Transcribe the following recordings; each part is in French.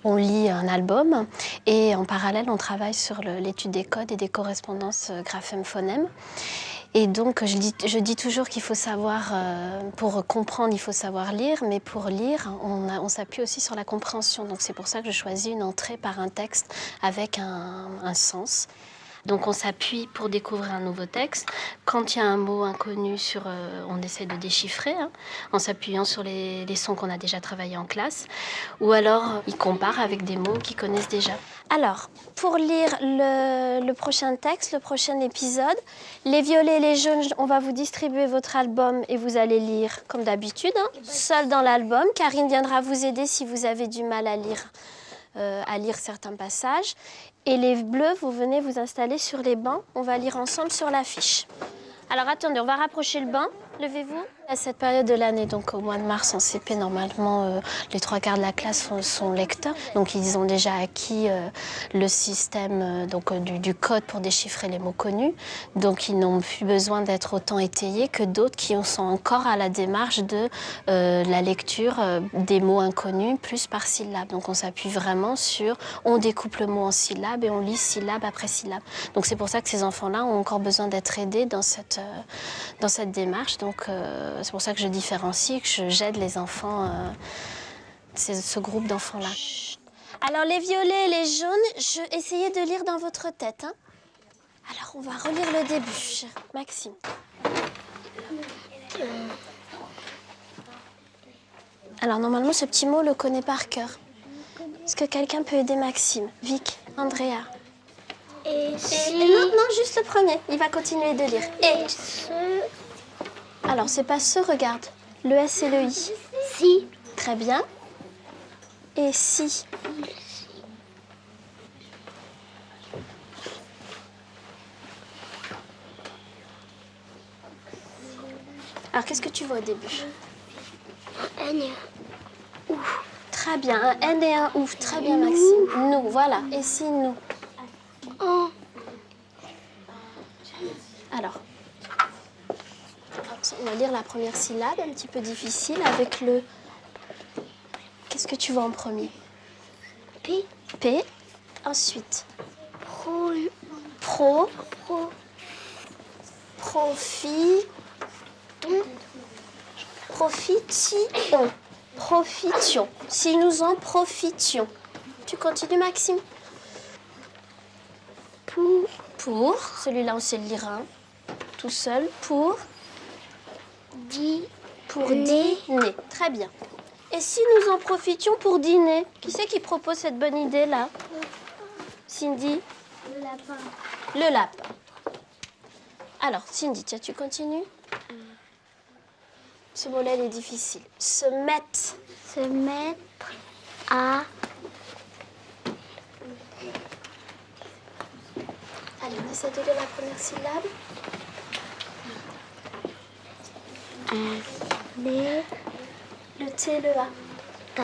On lit un album et en parallèle, on travaille sur l'étude des codes et des correspondances graphème-phonème. Et donc, je dis toujours qu'il faut savoir, pour comprendre, il faut savoir lire, mais pour lire, on s'appuie aussi sur la compréhension. Donc, c'est pour ça que je choisis une entrée par un texte avec un sens. Donc on s'appuie pour découvrir un nouveau texte. Quand il y a un mot inconnu, on essaie de déchiffrer, en s'appuyant sur les sons qu'on a déjà travaillés en classe. Ou alors, ils comparent avec des mots qu'ils connaissent déjà. Alors, pour lire le prochain texte, le prochain épisode, les violets et les jaunes, on va vous distribuer votre album et vous allez lire comme d'habitude, seul dans l'album. Karine viendra vous aider si vous avez du mal à lire certains passages. Et les bleus, vous venez vous installer sur les bancs. On va lire ensemble sur l'affiche. Alors attendez, on va rapprocher le banc. Levez-vous. À cette période de l'année, donc au mois de mars en CP, normalement, les 3/4 de la classe sont lecteurs. Donc ils ont déjà acquis le système du code pour déchiffrer les mots connus. Donc ils n'ont plus besoin d'être autant étayés que d'autres qui sont encore à la démarche de la lecture des mots inconnus plus par syllabe. Donc on s'appuie vraiment on découpe le mot en syllabes et on lit syllabe après syllabe. Donc c'est pour ça que ces enfants-là ont encore besoin d'être aidés dans cette démarche. Donc c'est pour ça que je différencie, que j'aide les enfants, ce groupe d'enfants-là. Alors les violets et les jaunes, essayez de lire dans votre tête. Alors on va relire le début. Maxime. Alors normalement ce petit mot, on le connaît par cœur. Est-ce que quelqu'un peut aider Maxime? Vic, Andrea. Et si... Non, juste le premier. Il va continuer de lire. Et ce... Alors, c'est pas ce, regarde. Le S et le I. Si. Très bien. Et si. Alors, qu'est-ce que tu vois au début? Un N et un ouf. Très bien. Un N et un ouf. Très bien, Maxime. Nous, voilà. Et si nous? En. Alors, on va lire la première syllabe, un petit peu difficile, avec le... Qu'est-ce que tu vois en premier? P. P. Ensuite, Pro. pro, Pro. profit, profitions. Profitions. Si nous en profitions. Tu continues, Maxime? Pour. Celui-là, on sait le lire, tout seul. Pour dîner. Très bien. Et si nous en profitions pour dîner? Qui c'est qui propose cette bonne idée-là? Cindy? Le lapin. Le lapin. Alors, Cindy, tiens, tu continues? Ce mot-là, il est difficile. Se mettre. Se mettre à... Allez, on essaie de lire la première syllabe. Le T et le A. Ta...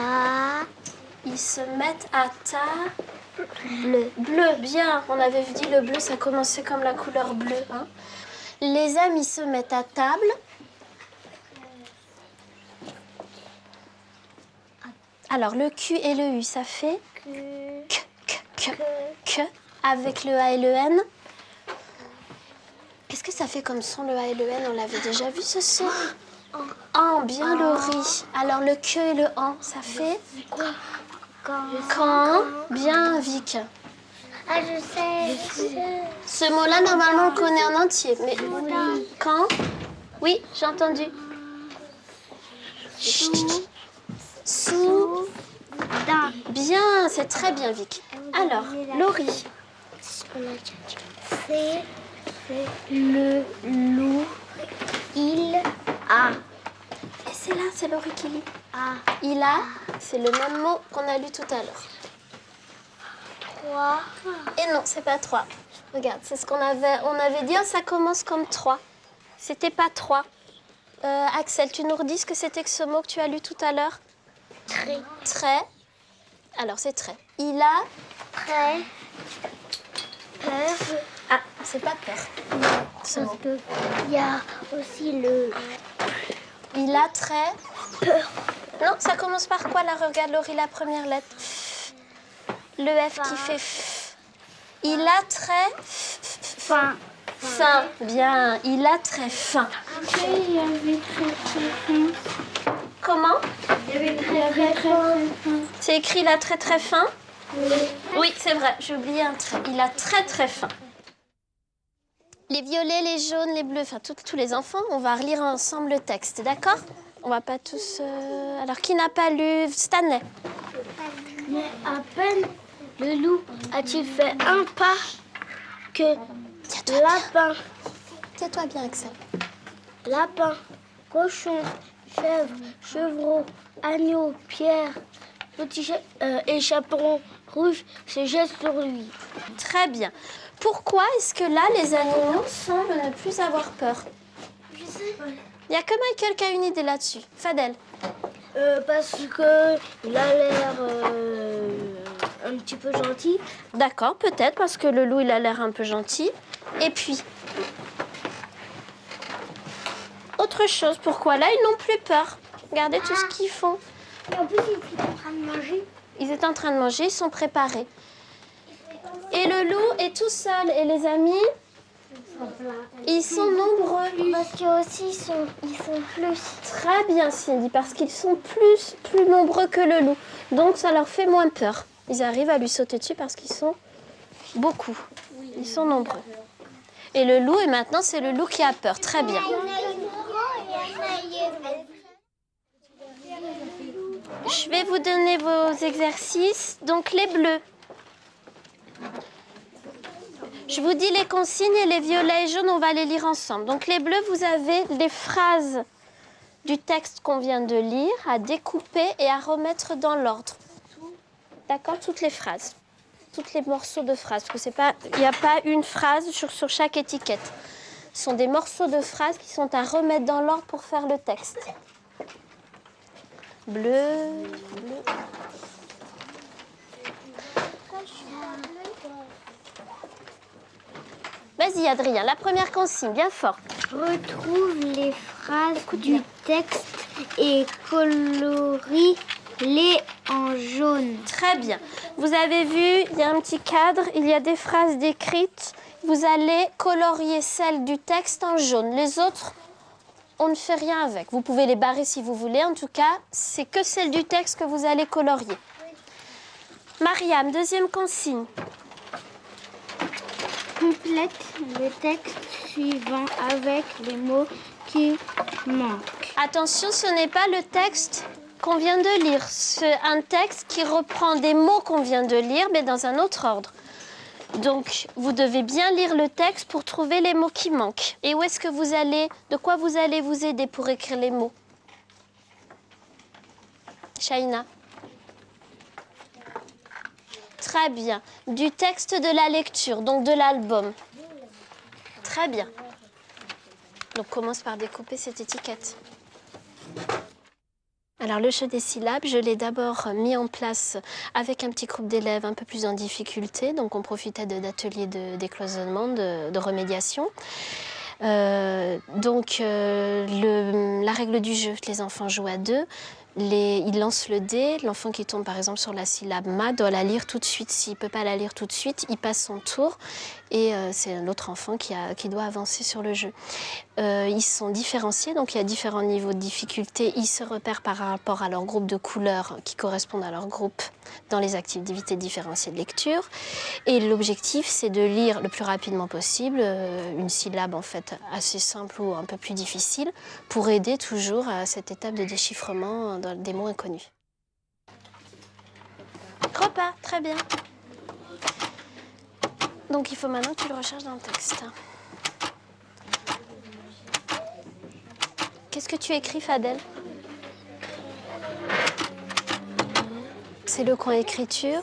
Ils se mettent à Bleu. bleu, bien. On avait dit le bleu, ça commençait comme la couleur bleue. Les amis se mettent à table. Alors, le Q et le U, ça fait que. Avec le A et le N. Qu'est-ce que ça fait comme son, le A et le N? On l'avait déjà vu, ce son. En, bien Laurie. Alors, le que et le en, ça fait quand. Bien Vic. Ah, je sais. Ce mot-là, normalement, on le connaît en entier. Mais quand? Oui, j'ai entendu. Soudain. Bien, c'est très bien, Vic. Alors, Laurie. C'est le loup. Il a. Et c'est là, c'est Laurie qui lit. A. Il a, c'est le même mot qu'on a lu tout à l'heure. 3. Et non, c'est pas 3. Regarde, c'est ce qu'on avait... On avait dit, ça commence comme 3. C'était pas 3. Axel, tu nous redis ce que c'était que ce mot que tu as lu tout à l'heure? Très. Alors, c'est très. Il a... Très. Peur. Ah, c'est pas peur. Ce mot. Il y a aussi le... Il a très... Peur. Non, ça commence par quoi, là? Regarde, Laurie, la première lettre. Le F qui fait F. Il a très Fin. faim. Bien, il a très faim. Après, il y avait très fin. Comment? Il y avait très fin. C'est écrit il a très faim? Oui. Oui, c'est vrai, j'ai oublié un trait. Il a très faim. Les violets, les jaunes, les bleus, enfin tous les enfants, on va relire ensemble le texte, d'accord? On va pas tous... Alors, qui n'a pas lu? Stanley. Mais à peine le loup a-t-il fait un pas que lapin, Tiens-toi bien, Axel. lapin, cochon, chèvre, chevreau, agneau, pierre, et chaperon rouge se jettent sur lui. Très bien. Pourquoi est-ce que là, les animaux semblent ne plus avoir peur? Je sais. Il n'y a que Michael qui a une idée là-dessus. Fadel. Parce que il a l'air un petit peu gentil. D'accord, peut-être, parce que le loup, il a l'air un peu gentil. Et puis, autre chose, pourquoi là, ils n'ont plus peur? Regardez tout ce qu'ils font. Et en plus, il est en train de manger. Ils étaient en train de manger, ils sont préparés. Et le loup est tout seul. Et les amis, ils sont nombreux. Parce qu'eux aussi, ils sont plus. Très bien, Cindy, parce qu'ils sont plus nombreux que le loup. Donc, ça leur fait moins peur. Ils arrivent à lui sauter dessus parce qu'ils sont beaucoup. Ils sont nombreux. Et le loup, et maintenant, c'est le loup qui a peur. Très bien. Je vais vous donner vos exercices. Donc, les bleus. Je vous dis les consignes et les violets et jaunes, on va les lire ensemble. Donc, les bleus, vous avez les phrases du texte qu'on vient de lire à découper et à remettre dans l'ordre. D'accord? Toutes les phrases. Tous les morceaux de phrases. Parce que il n'y a pas une phrase sur chaque étiquette. Ce sont des morceaux de phrases qui sont à remettre dans l'ordre pour faire le texte. Bleu, bleu. Vas-y, Adrien, la première consigne, bien fort. Retrouve les phrases du texte et colorie-les en jaune. Très bien. Vous avez vu, il y a un petit cadre, il y a des phrases décrites. Vous allez colorier celles du texte en jaune. Les autres, on ne fait rien avec. Vous pouvez les barrer si vous voulez. En tout cas, c'est que celles du texte que vous allez colorier. Mariam, deuxième consigne. Complète le texte suivant avec les mots qui manquent. Attention, ce n'est pas le texte qu'on vient de lire. C'est un texte qui reprend des mots qu'on vient de lire, mais dans un autre ordre. Donc, vous devez bien lire le texte pour trouver les mots qui manquent. Et où est-ce que vous allez, de quoi vous allez vous aider pour écrire les mots? Shaina. Très bien. Du texte de la lecture, donc de l'album. Très bien. Donc, commence par découper cette étiquette. Alors, le jeu des syllabes, je l'ai d'abord mis en place avec un petit groupe d'élèves un peu plus en difficulté. Donc, on profitait d'ateliers de décloisonnement, de remédiation. La règle du jeu, les enfants jouent à deux. Ils lancent le dé. L'enfant qui tombe par exemple sur la syllabe ma doit la lire tout de suite. S'il ne peut pas la lire tout de suite, il passe son tour et c'est l'autre enfant qui doit avancer sur le jeu. Ils sont différenciés, donc il y a différents niveaux de difficulté. Ils se repèrent par rapport à leur groupe de couleurs qui correspondent à leur groupe dans les activités différenciées de lecture. Et l'objectif, c'est de lire le plus rapidement possible une syllabe en fait assez simple ou un peu plus difficile pour aider toujours à cette étape de déchiffrement des mots inconnus. Repas, très bien. Donc il faut maintenant que tu le recherches dans le texte. Qu'est-ce que tu écris, Fadel? C'est le coin écriture.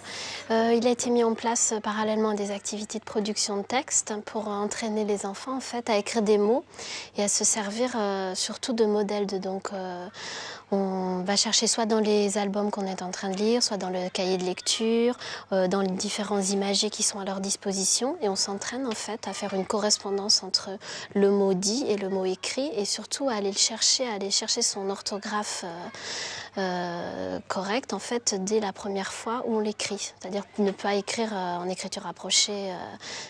Il a été mis en place parallèlement à des activités de production de texte pour entraîner les enfants en fait, à écrire des mots et à se servir surtout de modèles. On va chercher soit dans les albums qu'on est en train de lire, soit dans le cahier de lecture, dans les différents imagés qui sont à leur disposition. Et on s'entraîne en fait à faire une correspondance entre le mot dit et le mot écrit, et surtout à aller aller chercher son orthographe correcte en fait dès la première fois où on l'écrit. C'est-à-dire ne pas écrire en écriture rapprochée,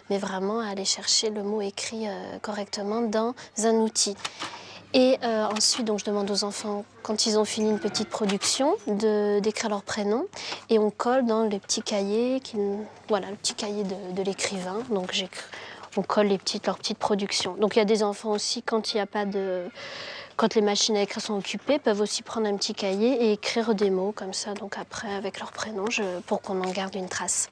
mais vraiment aller chercher le mot écrit correctement dans un outil. Et ensuite, donc, je demande aux enfants, quand ils ont fini une petite production, d'écrire leur prénom. Et on colle dans les petits cahiers, voilà, le petit cahier de l'écrivain. Donc on colle leurs petites productions. Donc il y a des enfants aussi, quand il y a pas de... Quand les machines à écrire sont occupées, peuvent aussi prendre un petit cahier et écrire des mots comme ça, donc après avec leur prénom, pour qu'on en garde une trace.